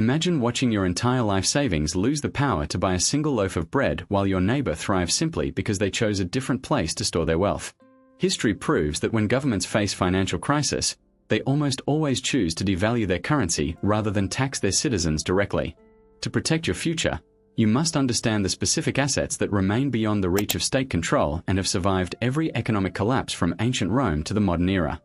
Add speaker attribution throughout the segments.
Speaker 1: Imagine watching your entire life savings lose the power to buy a single loaf of bread while your neighbor thrives simply because they chose a different place to store their wealth. History proves that when governments face financial crisis, they almost always choose to devalue their currency rather than tax their citizens directly. To protect your future, you must understand the specific assets that remain beyond the reach of state control and have survived every economic collapse from ancient Rome to the modern era.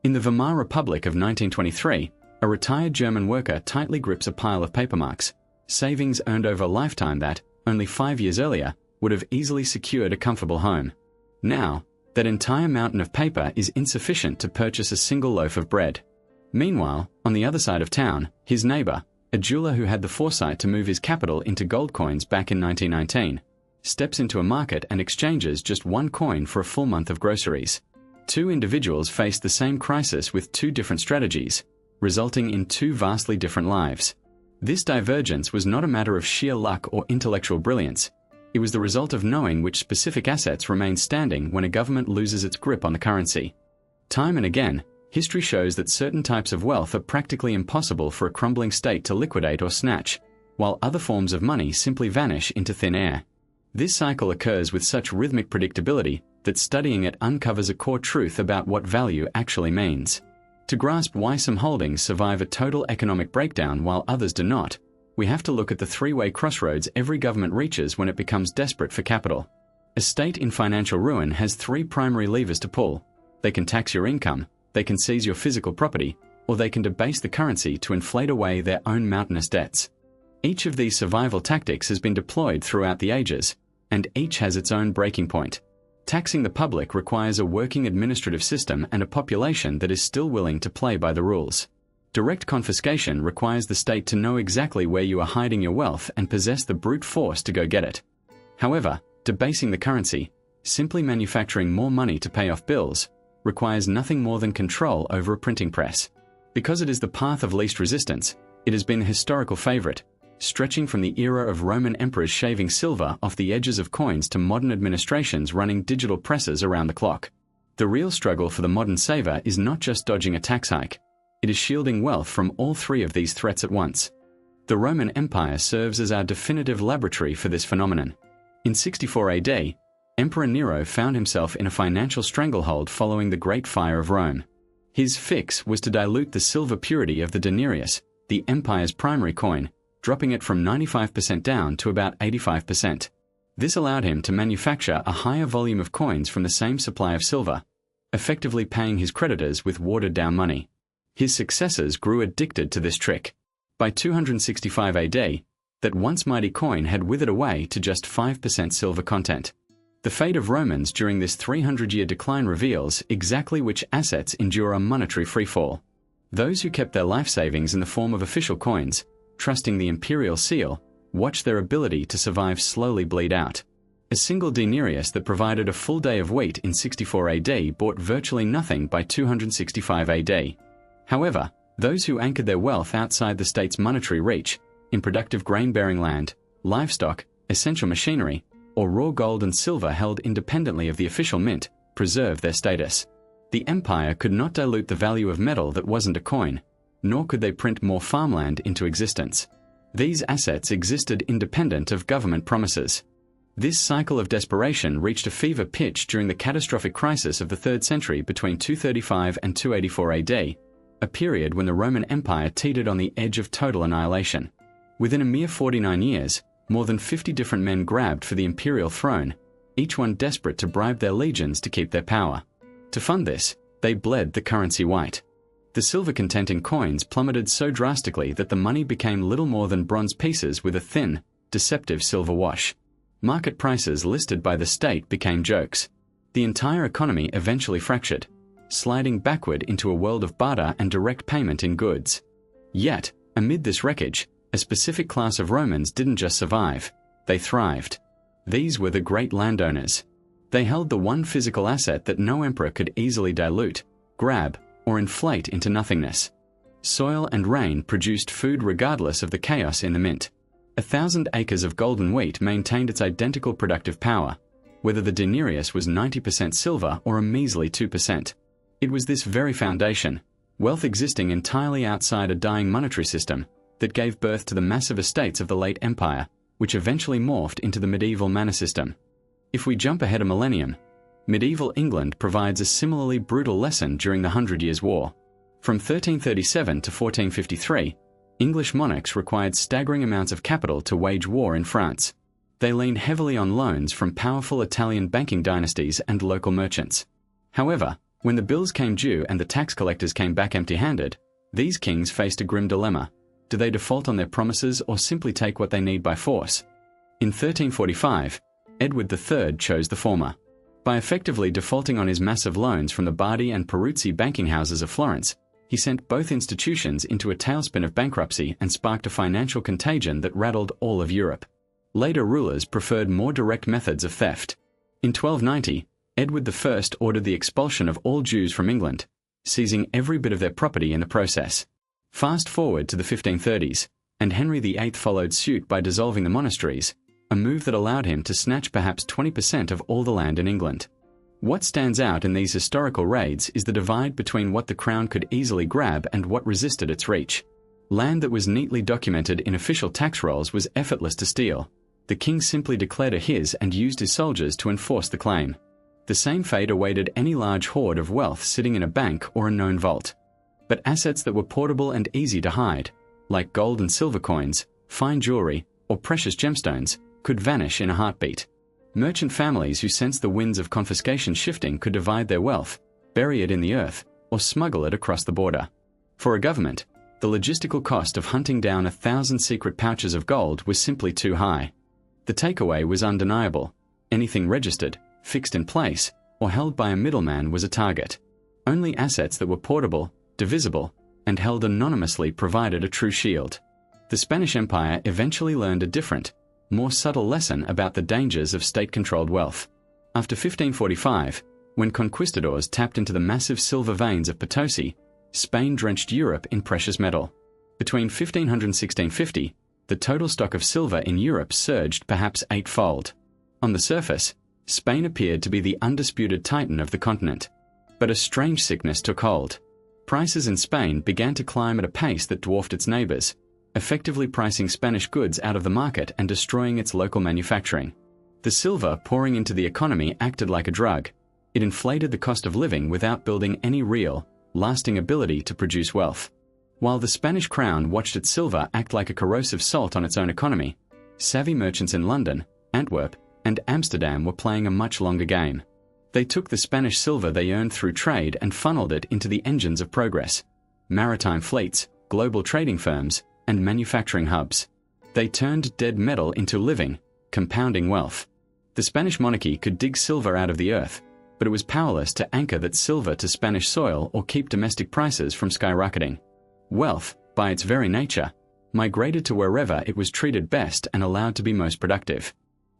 Speaker 1: In the Weimar Republic of 1923, a retired German worker tightly grips a pile of paper marks, savings earned over a lifetime that, only 5 years earlier, would have easily secured a comfortable home. Now, that entire mountain of paper is insufficient to purchase a single loaf of bread. Meanwhile, on the other side of town, his neighbor, a jeweler who had the foresight to move his capital into gold coins back in 1919, steps into a market and exchanges just one coin for a full month of groceries. Two individuals faced the same crisis with two different strategies, resulting in two vastly different lives. This divergence was not a matter of sheer luck or intellectual brilliance. It was the result of knowing which specific assets remain standing when a government loses its grip on the currency. Time and again, history shows that certain types of wealth are practically impossible for a crumbling state to liquidate or snatch, while other forms of money simply vanish into thin air. This cycle occurs with such rhythmic predictability that studying it uncovers a core truth about what value actually means. To grasp why some holdings survive a total economic breakdown while others do not, we have to look at the three-way crossroads every government reaches when it becomes desperate for capital. A state in financial ruin has three primary levers to pull. They can tax your income, they can seize your physical property, or they can debase the currency to inflate away their own mountainous debts. Each of these survival tactics has been deployed throughout the ages, and each has its own breaking point. Taxing the public requires a working administrative system and a population that is still willing to play by the rules. Direct confiscation requires the state to know exactly where you are hiding your wealth and possess the brute force to go get it. However, debasing the currency, simply manufacturing more money to pay off bills, requires nothing more than control over a printing press. Because it is the path of least resistance, it has been a historical favorite, stretching from the era of Roman emperors shaving silver off the edges of coins to modern administrations running digital presses around the clock. The real struggle for the modern saver is not just dodging a tax hike. It is shielding wealth from all three of these threats at once. The Roman Empire serves as our definitive laboratory for this phenomenon. In 64 AD, Emperor Nero found himself in a financial stranglehold following the Great Fire of Rome. His fix was to dilute the silver purity of the denarius, the empire's primary coin, dropping it from 95% down to about 85%. This allowed him to manufacture a higher volume of coins from the same supply of silver, effectively paying his creditors with watered-down money. His successors grew addicted to this trick. By 265 AD, that once mighty coin had withered away to just 5% silver content. The fate of Romans during this 300-year decline reveals exactly which assets endure a monetary freefall. Those who kept their life savings in the form of official coins, trusting the imperial seal, watched their ability to survive slowly bleed out. A single denarius that provided a full day of wheat in 64 AD bought virtually nothing by 265 AD. However, those who anchored their wealth outside the state's monetary reach, in productive grain-bearing land, livestock, essential machinery, or raw gold and silver held independently of the official mint, preserved their status. The empire could not dilute the value of metal that wasn't a coin, nor could they print more farmland into existence. These assets existed independent of government promises. This cycle of desperation reached a fever pitch during the catastrophic crisis of the 3rd century between 235 and 284 AD, a period when the Roman Empire teetered on the edge of total annihilation. Within a mere 49 years, more than 50 different men grabbed for the imperial throne, each one desperate to bribe their legions to keep their power. To fund this, they bled the currency white. The silver content in coins plummeted so drastically that the money became little more than bronze pieces with a thin, deceptive silver wash. Market prices listed by the state became jokes. The entire economy eventually fractured, sliding backward into a world of barter and direct payment in goods. Yet, amid this wreckage, a specific class of Romans didn't just survive, they thrived. These were the great landowners. They held the one physical asset that no emperor could easily dilute, grab, or inflate into nothingness. Soil and rain produced food regardless of the chaos in the mint. 1,000 acres of golden wheat maintained its identical productive power, whether the denarius was 90% silver or a measly 2%. It was this very foundation, wealth existing entirely outside a dying monetary system, that gave birth to the massive estates of the late empire, which eventually morphed into the medieval manor system. If we jump ahead a millennium, medieval England provides a similarly brutal lesson during the 100 Years' War. From 1337 to 1453, English monarchs required staggering amounts of capital to wage war in France. They leaned heavily on loans from powerful Italian banking dynasties and local merchants. However, when the bills came due and the tax collectors came back empty-handed, these kings faced a grim dilemma. Do they default on their promises or simply take what they need by force? In 1345, Edward III chose the former. By effectively defaulting on his massive loans from the Bardi and Peruzzi banking houses of Florence, he sent both institutions into a tailspin of bankruptcy and sparked a financial contagion that rattled all of Europe. Later rulers preferred more direct methods of theft. In 1290, Edward I ordered the expulsion of all Jews from England, seizing every bit of their property in the process. Fast forward to the 1530s, and Henry VIII followed suit by dissolving the monasteries, a move that allowed him to snatch perhaps 20% of all the land in England. What stands out in these historical raids is the divide between what the crown could easily grab and what resisted its reach. Land that was neatly documented in official tax rolls was effortless to steal. The king simply declared it his and used his soldiers to enforce the claim. The same fate awaited any large hoard of wealth sitting in a bank or a known vault. But assets that were portable and easy to hide, like gold and silver coins, fine jewelry, or precious gemstones, could vanish in a heartbeat. Merchant families who sensed the winds of confiscation shifting could divide their wealth, bury it in the earth, or smuggle it across the border. For a government, the logistical cost of hunting down 1,000 secret pouches of gold was simply too high. The takeaway was undeniable. Anything registered, fixed in place, or held by a middleman was a target. Only assets that were portable, divisible, and held anonymously provided a true shield. The Spanish Empire eventually learned a different, more subtle lesson about the dangers of state-controlled wealth. After 1545, when conquistadors tapped into the massive silver veins of Potosi, Spain drenched Europe in precious metal. Between 1500 and 1650, the total stock of silver in Europe surged perhaps eightfold. On the surface, Spain appeared to be the undisputed titan of the continent. But a strange sickness took hold. Prices in Spain began to climb at a pace that dwarfed its neighbors, effectively pricing Spanish goods out of the market and destroying its local manufacturing. The silver pouring into the economy acted like a drug. It inflated the cost of living without building any real, lasting ability to produce wealth. While the Spanish crown watched its silver act like a corrosive salt on its own economy, savvy merchants in London, Antwerp, and Amsterdam were playing a much longer game. They took the Spanish silver they earned through trade and funneled it into the engines of progress: maritime fleets, global trading firms, and manufacturing hubs. They turned dead metal into living, compounding wealth. The Spanish monarchy could dig silver out of the earth, but it was powerless to anchor that silver to Spanish soil or keep domestic prices from skyrocketing. Wealth, by its very nature, migrated to wherever it was treated best and allowed to be most productive.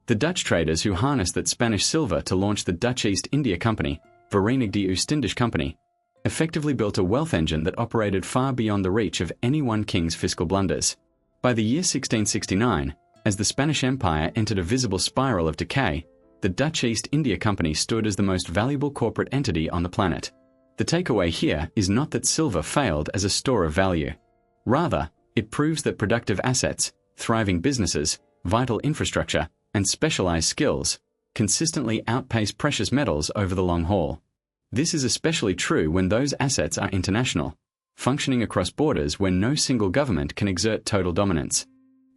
Speaker 1: The Dutch traders who harnessed that Spanish silver to launch the Dutch East India Company, Verenigde Oostindische Company, effectively built a wealth engine that operated far beyond the reach of any one king's fiscal blunders. By the year 1669, as the Spanish Empire entered a visible spiral of decay, the Dutch East India Company stood as the most valuable corporate entity on the planet. The takeaway here is not that silver failed as a store of value. Rather, it proves that productive assets, thriving businesses, vital infrastructure, and specialized skills consistently outpace precious metals over the long haul. This is especially true when those assets are international, functioning across borders where no single government can exert total dominance.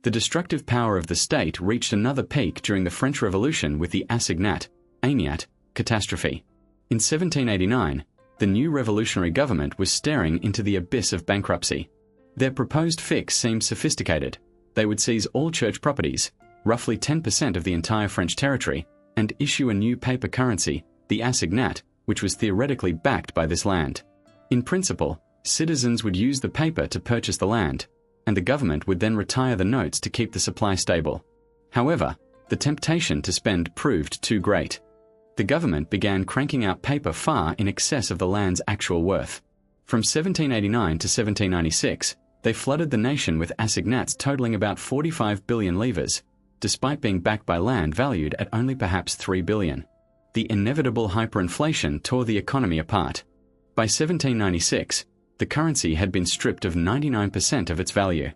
Speaker 1: The destructive power of the state reached another peak during the French Revolution with the assignat catastrophe. In 1789, the new revolutionary government was staring into the abyss of bankruptcy. Their proposed fix seemed sophisticated. They would seize all church properties, roughly 10% of the entire French territory, and issue a new paper currency, the assignat, which was theoretically backed by this land. In principle, citizens would use the paper to purchase the land, and the government would then retire the notes to keep the supply stable. However, the temptation to spend proved too great. The government began cranking out paper far in excess of the land's actual worth. From 1789 to 1796, they flooded the nation with assignats totaling about 45 billion livres, despite being backed by land valued at only perhaps 3 billion. The inevitable hyperinflation tore the economy apart. By 1796, the currency had been stripped of 99% of its value.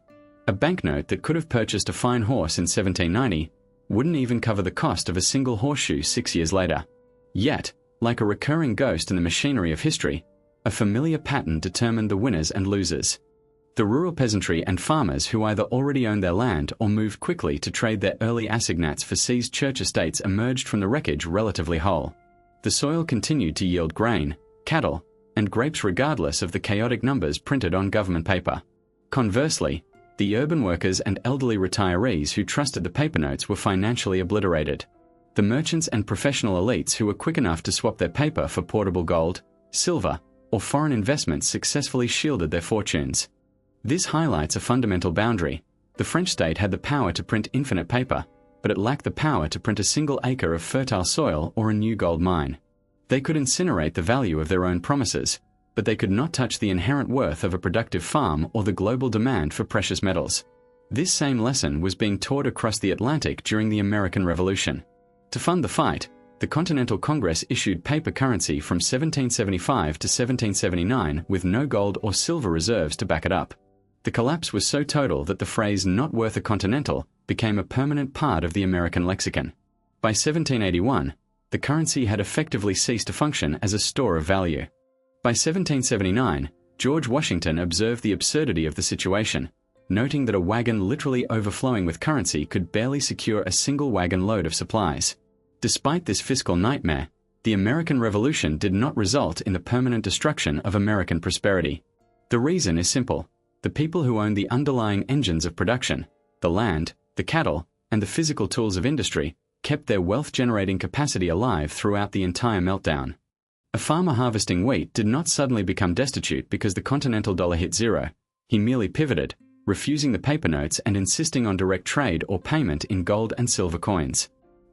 Speaker 1: A banknote that could have purchased a fine horse in 1790 wouldn't even cover the cost of a single horseshoe 6 years later. Yet, like a recurring ghost in the machinery of history, a familiar pattern determined the winners and losers. The rural peasantry and farmers who either already owned their land or moved quickly to trade their early assignats for seized church estates emerged from the wreckage relatively whole. The soil continued to yield grain, cattle, and grapes regardless of the chaotic numbers printed on government paper. Conversely, the urban workers and elderly retirees who trusted the paper notes were financially obliterated. The merchants and professional elites who were quick enough to swap their paper for portable gold, silver, or foreign investments successfully shielded their fortunes. This highlights a fundamental boundary. The French state had the power to print infinite paper, but it lacked the power to print a single acre of fertile soil or a new gold mine. They could incinerate the value of their own promises, but they could not touch the inherent worth of a productive farm or the global demand for precious metals. This same lesson was being taught across the Atlantic during the American Revolution. To fund the fight, the Continental Congress issued paper currency from 1775 to 1779 with no gold or silver reserves to back it up. The collapse was so total that the phrase "not worth a continental" became a permanent part of the American lexicon. By 1781, the currency had effectively ceased to function as a store of value. By 1779, George Washington observed the absurdity of the situation, noting that a wagon literally overflowing with currency could barely secure a single wagon load of supplies. Despite this fiscal nightmare, the American Revolution did not result in the permanent destruction of American prosperity. The reason is simple. The people who owned the underlying engines of production, the land, the cattle, and the physical tools of industry, kept their wealth-generating capacity alive throughout the entire meltdown. A farmer harvesting wheat did not suddenly become destitute because the continental dollar hit zero. He merely pivoted, refusing the paper notes and insisting on direct trade or payment in gold and silver coins.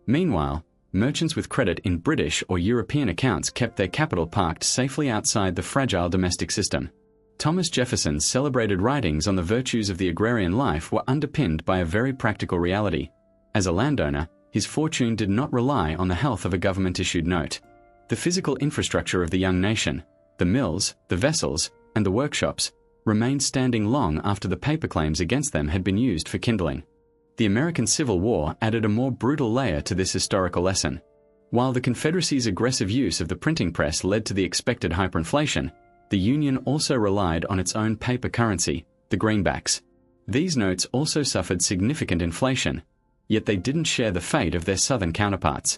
Speaker 1: Meanwhile, merchants with credit in British or European accounts kept their capital parked safely outside the fragile domestic system. Thomas Jefferson's celebrated writings on the virtues of the agrarian life were underpinned by a very practical reality. As a landowner, his fortune did not rely on the health of a government-issued note. The physical infrastructure of the young nation, the mills, the vessels, and the workshops, remained standing long after the paper claims against them had been used for kindling. The American Civil War added a more brutal layer to this historical lesson. While the Confederacy's aggressive use of the printing press led to the expected hyperinflation, the Union also relied on its own paper currency, the greenbacks. These notes also suffered significant inflation, yet they didn't share the fate of their Southern counterparts.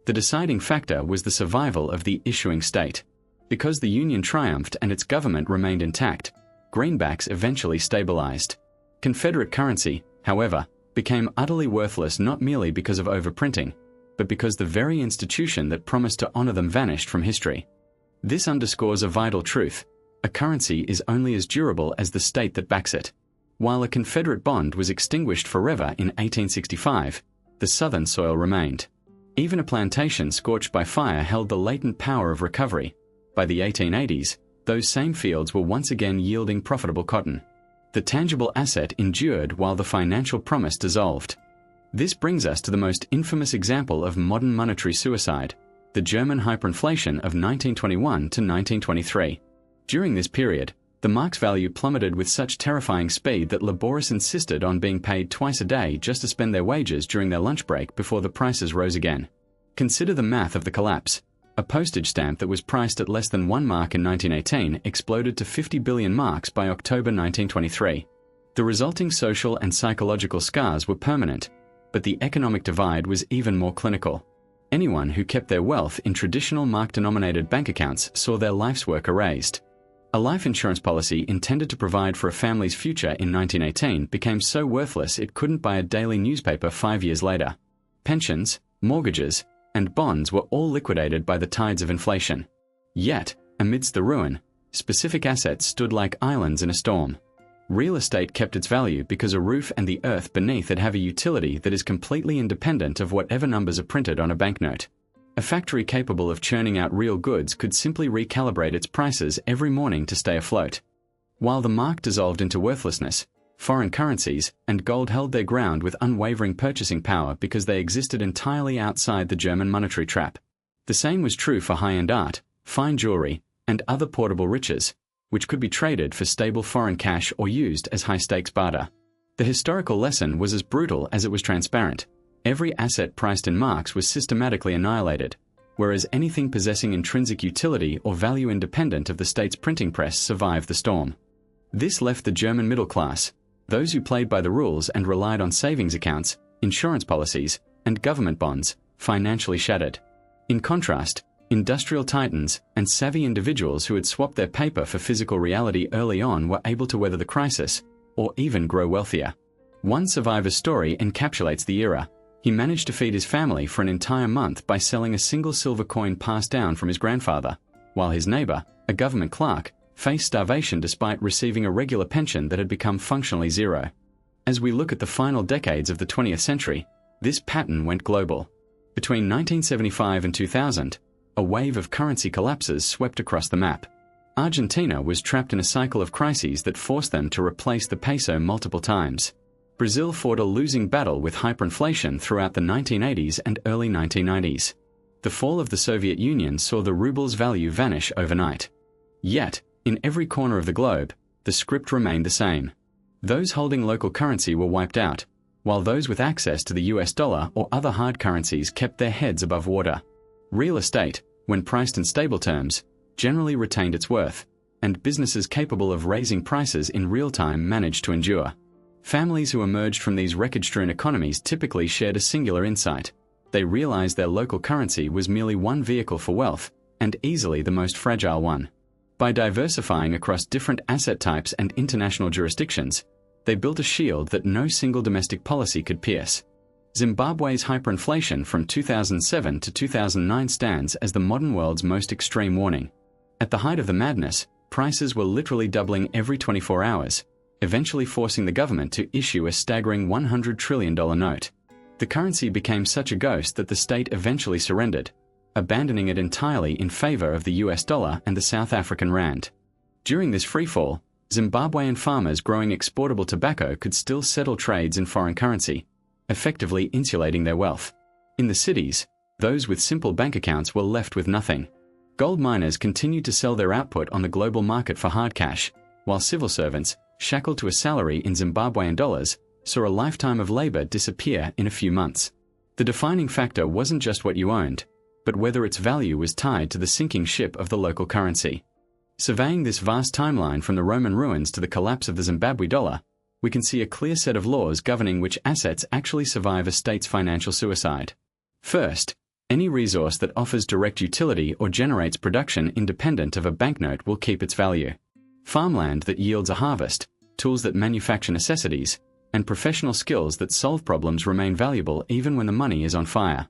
Speaker 1: The deciding factor was the survival of the issuing state. Because the Union triumphed and its government remained intact, greenbacks eventually stabilized. Confederate currency, however, became utterly worthless not merely because of overprinting, but because the very institution that promised to honor them vanished from history. This underscores a vital truth. A currency is only as durable as the state that backs it. While a Confederate bond was extinguished forever in 1865, the Southern soil remained. Even a plantation scorched by fire held the latent power of recovery. By the 1880s, those same fields were once again yielding profitable cotton. The tangible asset endured while the financial promise dissolved. This brings us to the most infamous example of modern monetary suicide, the German hyperinflation of 1921 to 1923. During this period, the mark's value plummeted with such terrifying speed that laborists insisted on being paid twice a day just to spend their wages during their lunch break before the prices rose again. Consider the math of the collapse. A postage stamp that was priced at less than 1 mark in 1918 exploded to 50 billion marks by October 1923. The resulting social and psychological scars were permanent, but the economic divide was even more clinical. Anyone who kept their wealth in traditional mark-denominated bank accounts saw their life's work erased. A life insurance policy intended to provide for a family's future in 1918 became so worthless it couldn't buy a daily newspaper 5 years later. Pensions, mortgages, and bonds were all liquidated by the tides of inflation. Yet, amidst the ruin, specific assets stood like islands in a storm. Real estate kept its value because a roof and the earth beneath it have a utility that is completely independent of whatever numbers are printed on a banknote. A factory capable of churning out real goods could simply recalibrate its prices every morning to stay afloat. While the mark dissolved into worthlessness, foreign currencies and gold held their ground with unwavering purchasing power because they existed entirely outside the German monetary trap. The same was true for high-end art, fine jewelry, and other portable riches, which could be traded for stable foreign cash or used as high-stakes barter. The historical lesson was as brutal as it was transparent. Every asset priced in marks was systematically annihilated, whereas anything possessing intrinsic utility or value independent of the state's printing press survived the storm. This left the German middle class, those who played by the rules and relied on savings accounts, insurance policies, and government bonds, financially shattered. In contrast, industrial titans and savvy individuals who had swapped their paper for physical reality early on were able to weather the crisis, or even grow wealthier. One survivor's story encapsulates the era. He managed to feed his family for an entire month by selling a single silver coin passed down from his grandfather, while his neighbor, a government clerk, faced starvation despite receiving a regular pension that had become functionally zero. As we look at the final decades of the 20th century, this pattern went global. Between 1975 and 2000, a wave of currency collapses swept across the map. Argentina was trapped in a cycle of crises that forced them to replace the peso multiple times. Brazil fought a losing battle with hyperinflation throughout the 1980s and early 1990s. The fall of the Soviet Union saw the ruble's value vanish overnight. Yet, in every corner of the globe, the script remained the same. Those holding local currency were wiped out, while those with access to the US dollar or other hard currencies kept their heads above water. Real estate, when priced in stable terms, generally retained its worth, and businesses capable of raising prices in real time managed to endure. Families who emerged from these wreckage-strewn economies typically shared a singular insight. They realized their local currency was merely one vehicle for wealth, and easily the most fragile one. By diversifying across different asset types and international jurisdictions, they built a shield that no single domestic policy could pierce. Zimbabwe's hyperinflation from 2007 to 2009 stands as the modern world's most extreme warning. At the height of the madness, prices were literally doubling every 24 hours, eventually forcing the government to issue a staggering $100 trillion note. The currency became such a ghost that the state eventually surrendered, abandoning it entirely in favor of the US dollar and the South African rand. During this freefall, Zimbabwean farmers growing exportable tobacco could still settle trades in foreign currency, effectively insulating their wealth. In the cities, those with simple bank accounts were left with nothing. Gold miners continued to sell their output on the global market for hard cash, while civil servants, shackled to a salary in Zimbabwean dollars, saw a lifetime of labor disappear in a few months. The defining factor wasn't just what you owned, but whether its value was tied to the sinking ship of the local currency. Surveying this vast timeline from the Roman ruins to the collapse of the Zimbabwe dollar, we can see a clear set of laws governing which assets actually survive a state's financial suicide. First, any resource that offers direct utility or generates production independent of a banknote will keep its value. Farmland that yields a harvest, tools that manufacture necessities, and professional skills that solve problems remain valuable even when the money is on fire.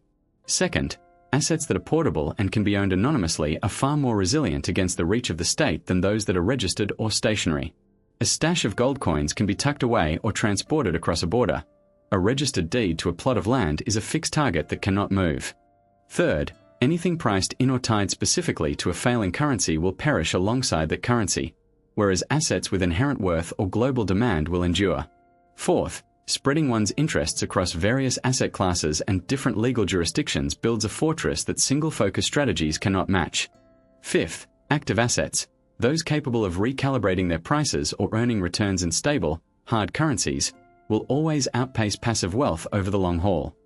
Speaker 1: Second, assets that are portable and can be owned anonymously are far more resilient against the reach of the state than those that are registered or stationary. A stash of gold coins can be tucked away or transported across a border. A registered deed to a plot of land is a fixed target that cannot move. Third, anything priced in or tied specifically to a failing currency will perish alongside that currency, whereas assets with inherent worth or global demand will endure. Fourth, spreading one's interests across various asset classes and different legal jurisdictions builds a fortress that single-focus strategies cannot match. Fifth, active assets, those capable of recalibrating their prices or earning returns in stable, hard currencies, will always outpace passive wealth over the long haul.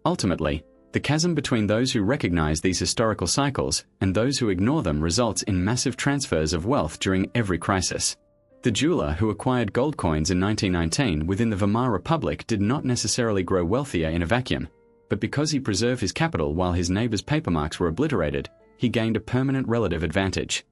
Speaker 1: Ultimately, the chasm between those who recognize these historical cycles and those who ignore them results in massive transfers of wealth during every crisis. The jeweler who acquired gold coins in 1919 within the Weimar Republic did not necessarily grow wealthier in a vacuum, but because he preserved his capital while his neighbor's papermarks were obliterated, he gained a permanent relative advantage.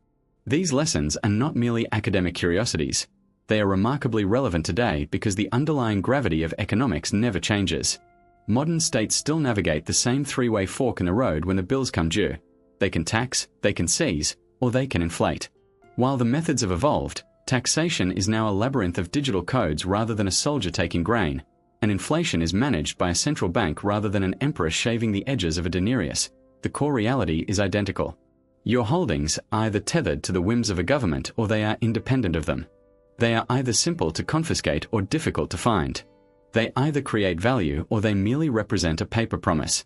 Speaker 1: These lessons are not merely academic curiosities. They are remarkably relevant today because the underlying gravity of economics never changes. Modern states still navigate the same three-way fork in the road when the bills come due. They can tax, they can seize, or they can inflate. While the methods have evolved, taxation is now a labyrinth of digital codes rather than a soldier taking grain, and inflation is managed by a central bank rather than an emperor shaving the edges of a denarius. The core reality is identical. Your holdings are either tethered to the whims of a government or they are independent of them. They are either simple to confiscate or difficult to find. They either create value or they merely represent a paper promise.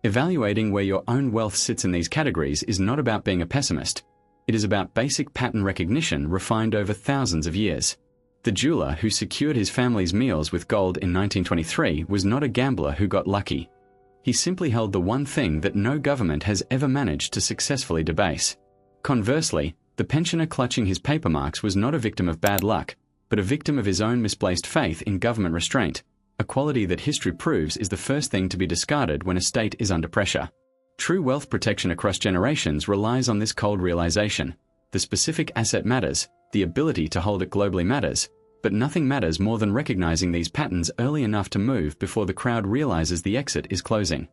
Speaker 1: Evaluating where your own wealth sits in these categories is not about being a pessimist. It is about basic pattern recognition refined over thousands of years. The jeweler who secured his family's meals with gold in 1923 was not a gambler who got lucky. He simply held the one thing that no government has ever managed to successfully debase. Conversely, the pensioner clutching his paper marks was not a victim of bad luck, but a victim of his own misplaced faith in government restraint, a quality that history proves is the first thing to be discarded when a state is under pressure. True wealth protection across generations relies on this cold realization. The specific asset matters, the ability to hold it globally matters, but nothing matters more than recognizing these patterns early enough to move before the crowd realizes the exit is closing.